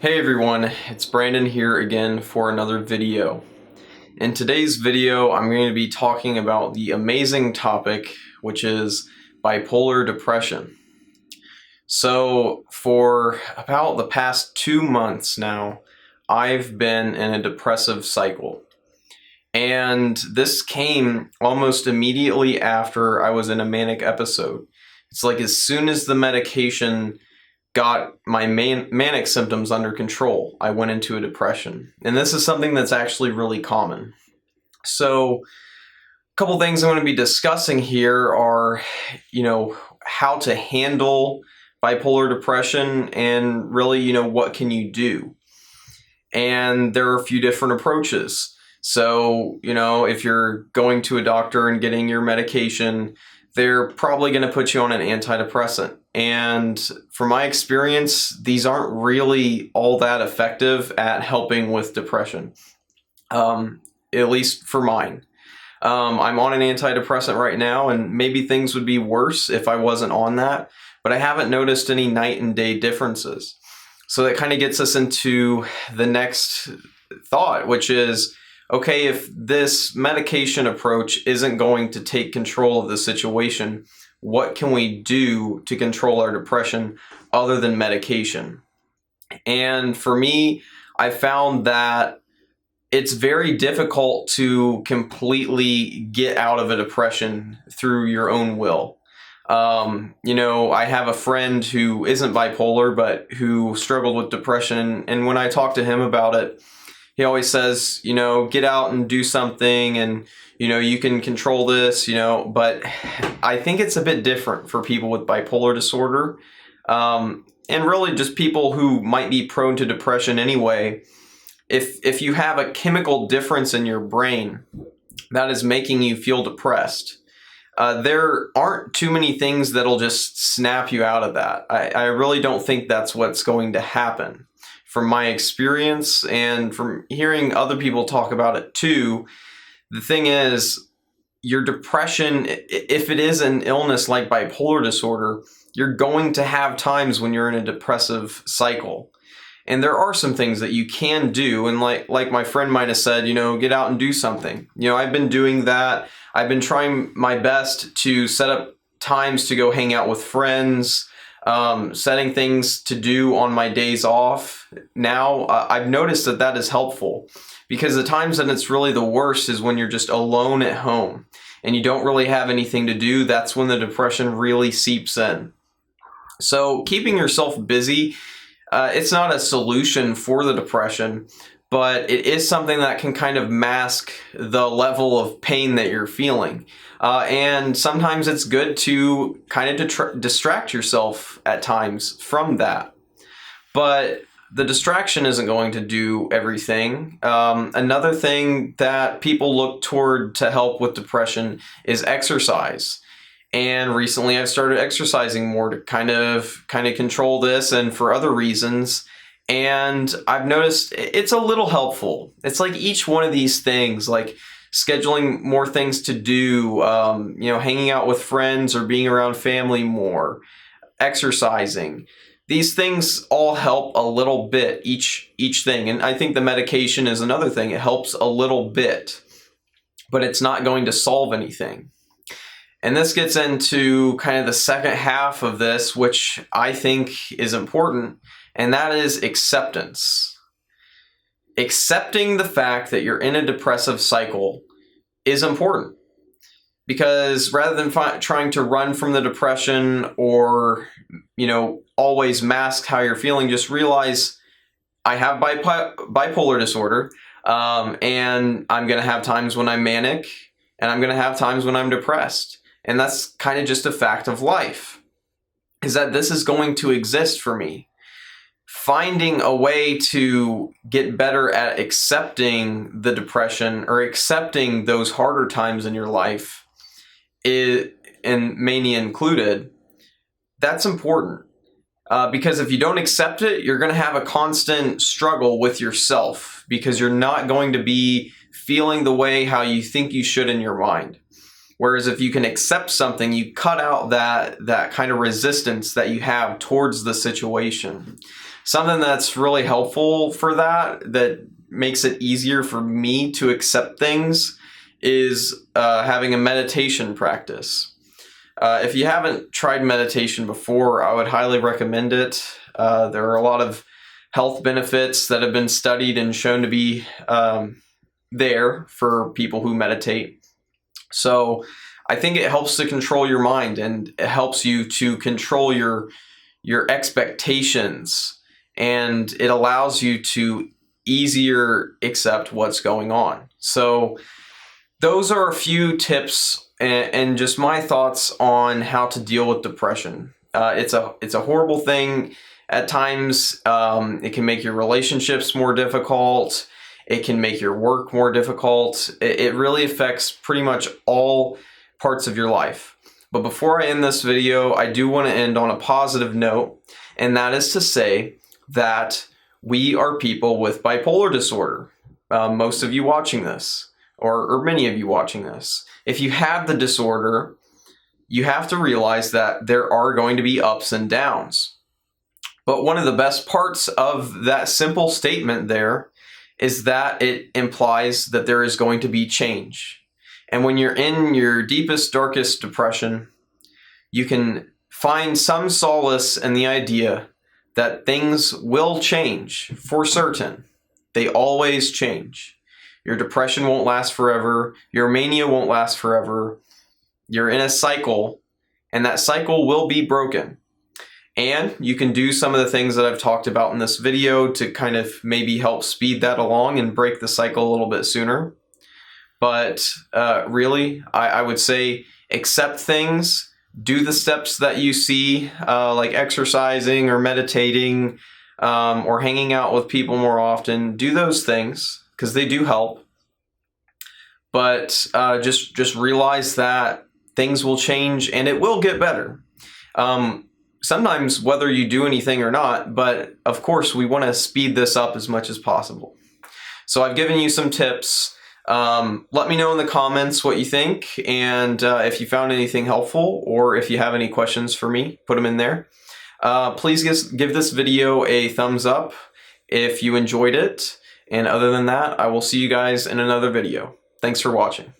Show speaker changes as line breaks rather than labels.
Hey everyone, it's Brandon here again for another video. In today's video, I'm going to be talking about the amazing topic, which is bipolar depression. So for about the past 2 months now, I've been in a depressive cycle. And this came almost immediately after I was in a manic episode. It's like as soon as the medication got my manic symptoms under control, I went into a depression. And this is something that's actually really common. So a couple things I'm going to be discussing here are, how to handle bipolar depression and really, what can you do? And there are a few different approaches. So, if you're going to a doctor and getting your medication, they're probably going to put you on an antidepressant. And from my experience, these aren't really all that effective at helping with depression, at least for mine. I'm on an antidepressant right now, and maybe things would be worse if I wasn't on that, but I haven't noticed any night and day differences. So that kind of gets us into the next thought, which is, okay, if this medication approach isn't going to take control of the situation, what can we do to control our depression other than medication? And for me, I found that it's very difficult to completely get out of a depression through your own will. I have a friend who isn't bipolar, but who struggled with depression. And when I talk to him about it, he always says, get out and do something and, you can control this, but I think it's a bit different for people with bipolar disorder. And really just people who might be prone to depression anyway. If you have a chemical difference in your brain that is making you feel depressed, there aren't too many things that'll just snap you out of that. I really don't think that's what's going to happen. From my experience and from hearing other people talk about it too, the thing is, your depression, if it is an illness like bipolar disorder, you're going to have times when you're in a depressive cycle. And there are some things that you can do. And like my friend might have said, get out and do something. I've been doing that. I've been trying my best to set up times to go hang out with friends, setting things to do on my days off. Now, I've noticed that is helpful, because the times that it's really the worst is when you're just alone at home and you don't really have anything to do. That's when the depression really seeps in. So keeping yourself busy, it's not a solution for the depression, but it is something that can kind of mask the level of pain that you're feeling. And sometimes it's good to kind of distract yourself at times from that. But the distraction isn't going to do everything. Another thing that people look toward to help with depression is exercise. And recently I've started exercising more to kind of control this and for other reasons. And I've noticed it's a little helpful. It's like each one of these things, like scheduling more things to do, hanging out with friends or being around family more, exercising. These things all help a little bit, each thing. And I think the medication is another thing. It helps a little bit, but it's not going to solve anything. And this gets into kind of the second half of this, which I think is important, and that is acceptance. Accepting the fact that you're in a depressive cycle is important, because rather than trying to run from the depression or, always mask how you're feeling, just realize I have bipolar disorder, and I'm going to have times when I'm manic, and I'm going to have times when I'm depressed. And that's kind of just a fact of life, is that this is going to exist for me. Finding a way to get better at accepting the depression or accepting those harder times in your life, and mania included, that's important. Because if you don't accept it, you're going to have a constant struggle with yourself, because you're not going to be feeling the way how you think you should in your mind. Whereas if you can accept something, you cut out that kind of resistance that you have towards the situation. something that's really helpful for that makes it easier for me to accept things is having a meditation practice. If you haven't tried meditation before, I would highly recommend it. There are a lot of health benefits that have been studied and shown to be there for people who meditate. So I think it helps to control your mind, and it helps you to control your expectations, and it allows you to easier accept what's going on. So those are a few tips and just my thoughts on how to deal with depression. It's a horrible thing. At times, it can make your relationships more difficult. It can make your work more difficult. It really affects pretty much all parts of your life. But before I end this video, I do want to end on a positive note, and that is to say that we are people with bipolar disorder. Most of you watching this, or many of you watching this, if you have the disorder, you have to realize that there are going to be ups and downs. But one of the best parts of that simple statement there is that it implies that there is going to be change. And when you're in your deepest, darkest depression, you can find some solace in the idea that things will change for certain. They always change. Your depression won't last forever. Your mania won't last forever. You're in a cycle, and that cycle will be broken. And you can do some of the things that I've talked about in this video to kind of maybe help speed that along and break the cycle a little bit sooner. But really, I would say accept things, do the steps that you see, like exercising or meditating, or hanging out with people more often. Do those things because they do help. But just realize that things will change and it will get better. Sometimes whether you do anything or not, but of course we want to speed this up as much as possible. So I've given you some tips. Let me know in the comments what you think, and if you found anything helpful, or if you have any questions for me, put them in there. Please give this video a thumbs up if you enjoyed it, and other than that, I will see you guys in another video. Thanks for watching.